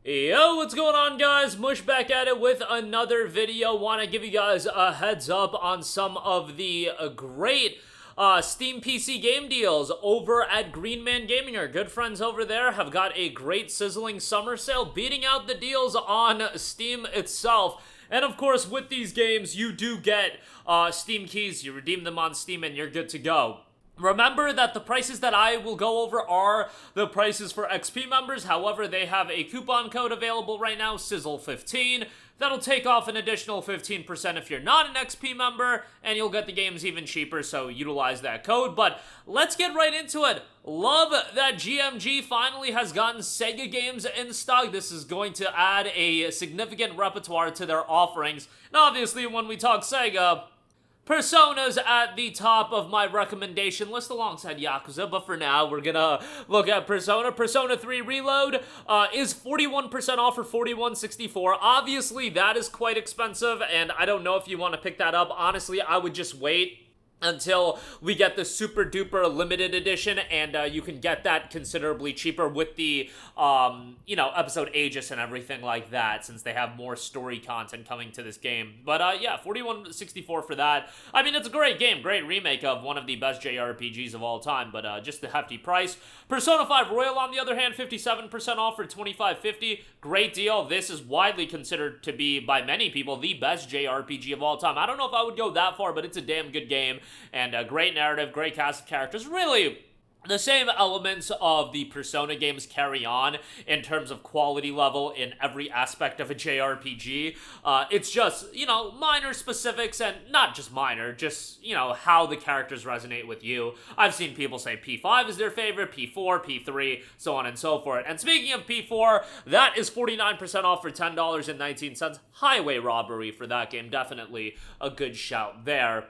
Yo, what's going on, guys? Mush back at it with another video. Want to give you guys a heads up on some of the great Steam PC game deals over at Green Man Gaming. Our good friends over there have got a great sizzling summer sale, beating out the deals on Steam itself. And of course, with these games, you do get Steam keys. You redeem them on Steam and you're good to go. Remember that the prices that I will go over are the prices for XP members. However, they have a coupon code available right now, Sizzle15. That'll take off an additional 15% if you're not an XP member, and you'll get the games even cheaper, so utilize that code. But let's get right into it. Love that GMG finally has gotten Sega games in stock. This is going to add a significant repertoire to their offerings. And obviously, when we talk Sega, Persona's at the top of my recommendation list alongside Yakuza, but for now, we're gonna look at Persona. Persona 3 Reload is 41% off for $41.64. Obviously, that is quite expensive, and I don't know if you want to pick that up. Honestly, I would just wait until we get the super duper limited edition, and you can get that considerably cheaper with the, episode Aegis and everything like that, since they have more story content coming to this game. But yeah, $41.64 for that. I mean, it's a great game, great remake of one of the best JRPGs of all time, but just the hefty price. Persona 5 Royal, on the other hand, 57% off for $25.50. Great deal. This is widely considered to be, by many people, the best JRPG of all time. I don't know if I would go that far, but it's a damn good game. And a great narrative, great cast of characters. Really, the same elements of the Persona games carry on in terms of quality level in every aspect of a JRPG. It's just, minor specifics, and not just minor, just, how the characters resonate with you. I've seen people say P5 is their favorite, P4, P3, so on and so forth. And speaking of P4, that is 49% off for $10.19. Highway Robbery for that game, definitely a good shout there.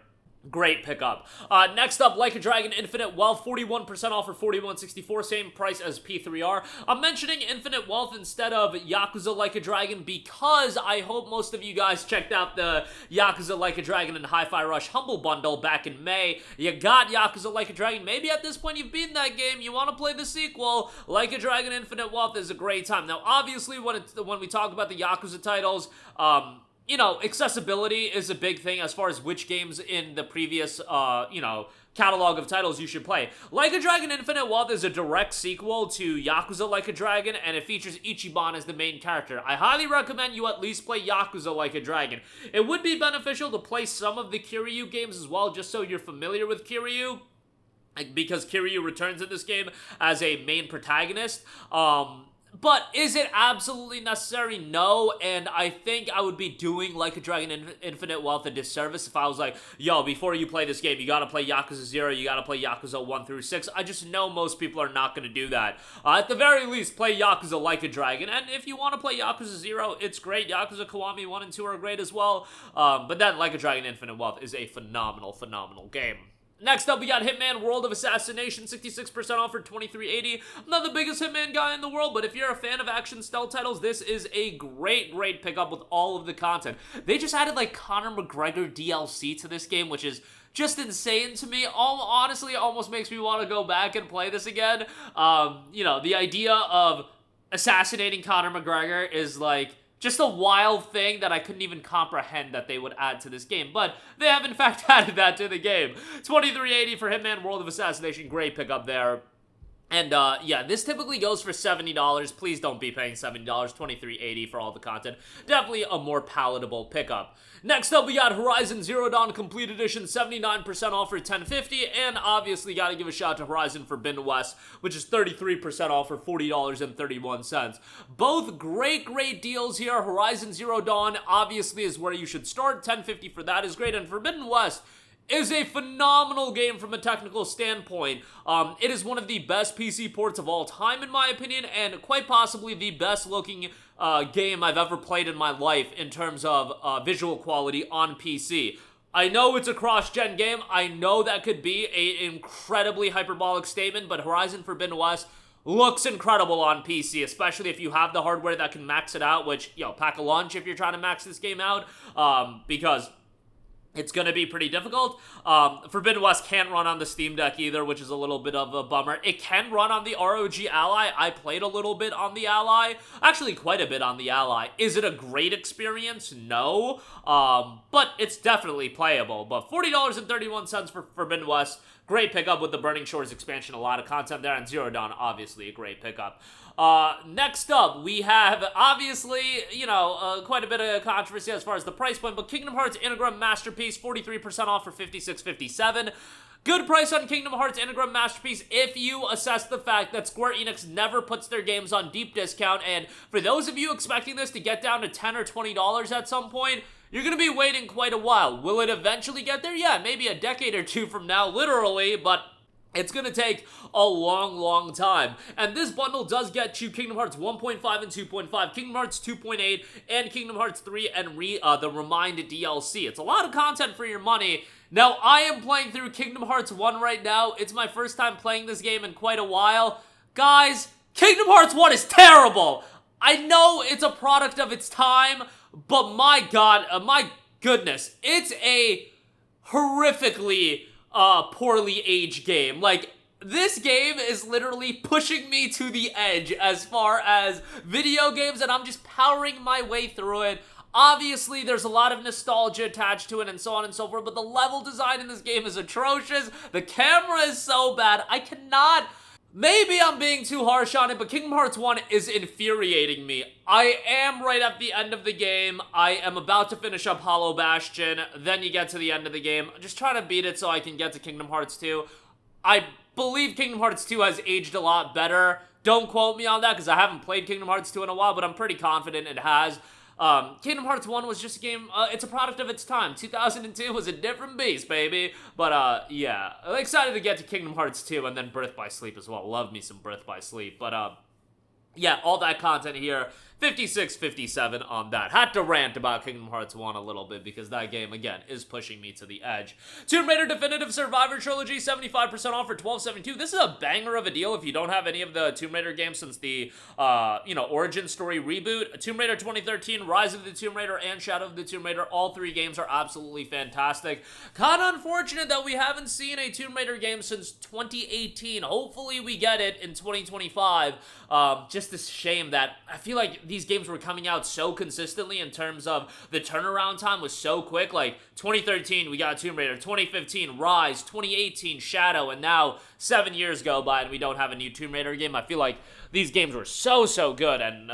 Great pickup. Next up, Like a Dragon Infinite Wealth, 41% off for $41.64, same price as P3R. I'm mentioning Infinite Wealth instead of Yakuza Like a Dragon because I hope most of you guys checked out the Yakuza Like a Dragon and Hi-Fi Rush Humble Bundle back in May. You got Yakuza Like a Dragon. Maybe at this point you've beaten that game, you want to play the sequel. Like a Dragon Infinite Wealth is a great time. Now, obviously, when we talk about the Yakuza titles, accessibility is a big thing as far as which games in the previous, catalog of titles you should play. Like a Dragon Infinite Wealth is a direct sequel to Yakuza Like a Dragon, and it features Ichiban as the main character. I highly recommend you at least play Yakuza Like a Dragon. It would be beneficial to play some of the Kiryu games as well, just so you're familiar with Kiryu, because Kiryu returns in this game as a main protagonist. But is it absolutely necessary? No, and I think I would be doing Like a Dragon Infinite Wealth a disservice if I was like, yo, before you play this game, you gotta play Yakuza 0, you gotta play Yakuza 1 through 6. I just know most people are not gonna do that. At the very least, play Yakuza Like a Dragon, and if you want to play Yakuza 0, it's great. Yakuza Kiwami 1 and 2 are great as well, but then Like a Dragon Infinite Wealth is a phenomenal, phenomenal game. Next up, we got Hitman World of Assassination, 66% off for $23.80. I'm not the biggest Hitman guy in the world, but if you're a fan of action stealth titles, this is a great, great pickup with all of the content. They just added, Conor McGregor DLC to this game, which is just insane to me. Honestly, almost makes me want to go back and play this again. The idea of assassinating Conor McGregor is, just a wild thing that I couldn't even comprehend that they would add to this game. But they have, in fact, added that to the game. $23.80 for Hitman World of Assassination. Great pickup there. And, yeah, this typically goes for $70. Please don't be paying $70. $23.80 for all the content. Definitely a more palatable pickup. Next up, we got Horizon Zero Dawn Complete Edition, 79% off for $10.50. And obviously, gotta give a shout to Horizon Forbidden West, which is 33% off for $40.31. Both great, great deals here. Horizon Zero Dawn, obviously, is where you should start. $10.50 for that is great. And Forbidden West is a phenomenal game from a technical standpoint. It is one of the best PC ports of all time, in my opinion, and quite possibly the best looking game I've ever played in my life in terms of visual quality on PC. I know it's a cross-gen game. I know that could be an incredibly hyperbolic statement, but Horizon Forbidden West looks incredible on PC, especially if you have the hardware that can max it out, which, pack a lunch if you're trying to max this game out, because it's going to be pretty difficult. Forbidden West can't run on the Steam Deck either, which is a little bit of a bummer. It can run on the ROG Ally. I played a little bit on the Ally. Actually, quite a bit on the Ally. Is it a great experience? No. But it's definitely playable. But $40.31 for Forbidden West. Great pickup with the Burning Shores expansion. A lot of content there. And Zero Dawn, obviously, a great pickup. Next up, we have, obviously, quite a bit of controversy as far as the price point, but Kingdom Hearts INTEGRUM Masterpiece, 43% off for $56.57. Good price on Kingdom Hearts INTEGRUM Masterpiece if you assess the fact that Square Enix never puts their games on deep discount, and for those of you expecting this to get down to $10 or $20 at some point, you're going to be waiting quite a while. Will it eventually get there? Yeah, maybe a decade or two from now, literally, but it's going to take a long, long time. And this bundle does get you Kingdom Hearts 1.5 and 2.5, Kingdom Hearts 2.8, and Kingdom Hearts 3 and the Remind DLC. It's a lot of content for your money. Now, I am playing through Kingdom Hearts 1 right now. It's my first time playing this game in quite a while. Guys, Kingdom Hearts 1 is terrible! I know it's a product of its time, but my god, my goodness, it's a horrifically poorly aged game. Like, this game is literally pushing me to the edge as far as video games, and I'm just powering my way through it. Obviously, there's a lot of nostalgia attached to it and so on and so forth, but the level design in this game is atrocious. The camera is so bad. I cannot... Maybe I'm being too harsh on it, but Kingdom Hearts 1 is infuriating me. I am right at the end of the game. I am about to finish up Hollow Bastion. Then you get to the end of the game. I'm just trying to beat it so I can get to Kingdom Hearts 2. I believe Kingdom Hearts 2 has aged a lot better. Don't quote me on that because I haven't played Kingdom Hearts 2 in a while, but I'm pretty confident it has. Kingdom Hearts 1 was just a game, it's a product of its time. 2002 was a different beast, baby. But, yeah. I'm excited to get to Kingdom Hearts 2 and then Birth by Sleep as well. Love me some Birth by Sleep. But, yeah, all that content here. 56-57 on that. Had to rant about Kingdom Hearts 1 a little bit because that game, again, is pushing me to the edge. Tomb Raider Definitive Survivor Trilogy, 75% off for $12.72. This is a banger of a deal if you don't have any of the Tomb Raider games since the, Origin Story reboot. Tomb Raider 2013, Rise of the Tomb Raider, and Shadow of the Tomb Raider. All three games are absolutely fantastic. Kind of unfortunate that we haven't seen a Tomb Raider game since 2018. Hopefully we get it in 2025. Just a shame that I feel like these games were coming out so consistently in terms of the turnaround time was so quick. Like 2013 we got Tomb Raider, 2015 Rise, 2018 Shadow, and now 7 years go by and we don't have a new Tomb Raider game. I feel like these games were so good, and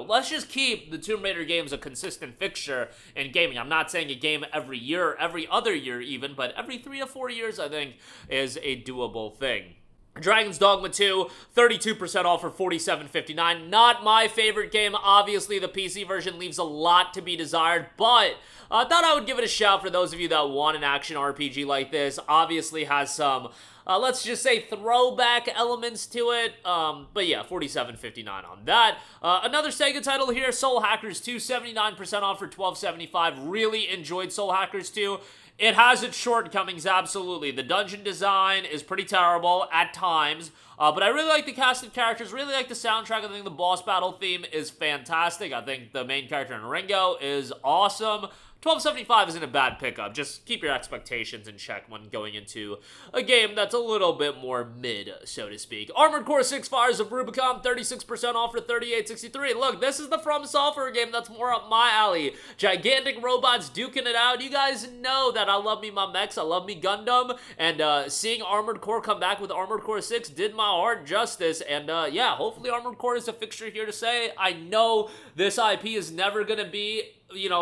let's just keep the Tomb Raider games a consistent fixture in gaming. I'm not saying a game every year, every other year even, but every 3 to 4 years I think is a doable thing. Dragon's Dogma 2, 32% off for $47.59. Not my favorite game. Obviously, the PC version leaves a lot to be desired, but I thought I would give it a shout for those of you that want an action RPG like this. Obviously has some, let's just say, throwback elements to it. But yeah, $47.59 on that. Another Sega title here, Soul Hackers 2, 79% off for $12.75. Really enjoyed Soul Hackers 2. It has its shortcomings, absolutely. The dungeon design is pretty terrible at times, but I really like the cast of characters, really like the soundtrack. I think the boss battle theme is fantastic. I think the main character in Ringo is awesome. $12.75 isn't a bad pickup. Just keep your expectations in check when going into a game that's a little bit more mid, so to speak. Armored Core 6 Fires of Rubicon, 36% off for $38.63. Look, this is the From Software game that's more up my alley. Gigantic robots duking it out. You guys know that I love me my mechs, I love me Gundam, and seeing Armored Core come back with Armored Core 6 did my heart justice, and yeah, hopefully Armored Core is a fixture here to say. I know this IP is never gonna be,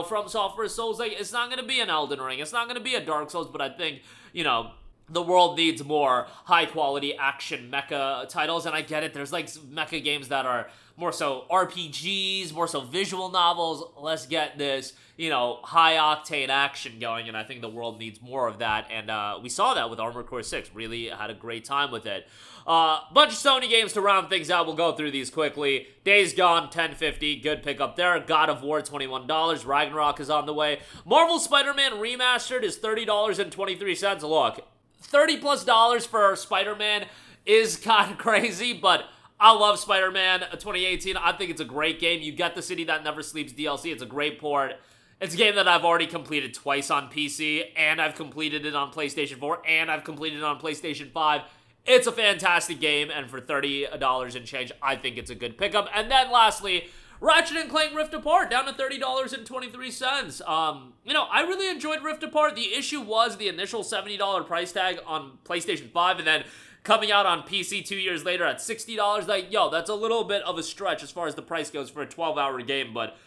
From Software Souls, like, it's not going to be an Elden Ring, it's not going to be a Dark Souls, but I think, the world needs more high-quality action mecha titles, and I get it, there's, like, mecha games that are more so RPGs, more so visual novels. Let's get this, high-octane action going, and I think the world needs more of that, and we saw that with Armored Core 6. Really had a great time with it. Bunch of Sony games to round things out. We'll go through these quickly. Days Gone, $10.50. Good pickup there. God of War, $21. Ragnarok is on the way. Marvel Spider-Man Remastered is $30.23. Look, $30+ for Spider-Man is kind of crazy, but I love Spider-Man 2018. I think it's a great game. You get the City That Never Sleeps DLC. It's a great port. It's a game that I've already completed twice on PC, and I've completed it on PlayStation 4, and I've completed it on PlayStation 5. It's a fantastic game, and for $30 and change, I think it's a good pickup. And then lastly, Ratchet & Clank Rift Apart, down to $30.23. You know, I really enjoyed Rift Apart. The issue was the initial $70 price tag on PlayStation 5, and then coming out on PC 2 years later at $60. Like, yo, that's a little bit of a stretch as far as the price goes for a 12-hour game, but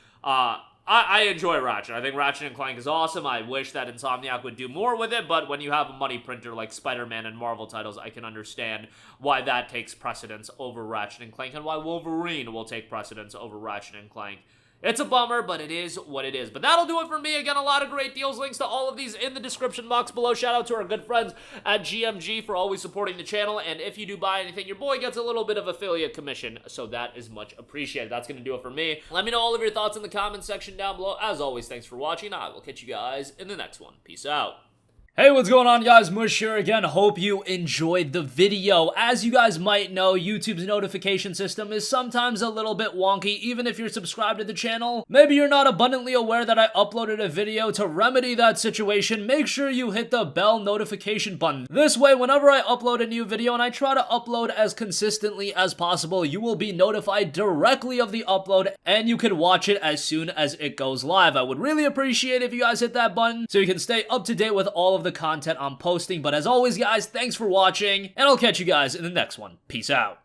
I enjoy Ratchet. I think Ratchet & Clank is awesome. I wish that Insomniac would do more with it, but when you have a money printer like Spider-Man and Marvel titles, I can understand why that takes precedence over Ratchet & Clank, and why Wolverine will take precedence over Ratchet & Clank. It's a bummer, but it is what it is. But that'll do it for me. Again, a lot of great deals. Links to all of these in the description box below. Shout out to our good friends at GMG for always supporting the channel. And if you do buy anything, your boy gets a little bit of affiliate commission. So that is much appreciated. That's going to do it for me. Let me know all of your thoughts in the comments section down below. As always, thanks for watching. I will catch you guys in the next one. Peace out. Hey, what's going on, guys? Mush here again. Hope you enjoyed the video. As you guys might know, YouTube's notification system is sometimes a little bit wonky, even if you're subscribed to the channel. Maybe you're not abundantly aware that I uploaded a video. To remedy that situation, make sure you hit the bell notification button. This way, whenever I upload a new video, and I try to upload as consistently as possible, you will be notified directly of the upload, and you can watch it as soon as it goes live. I would really appreciate if you guys hit that button so you can stay up to date with all of the content I'm posting. But as always, guys, thanks for watching, and I'll catch you guys in the next one. Peace out.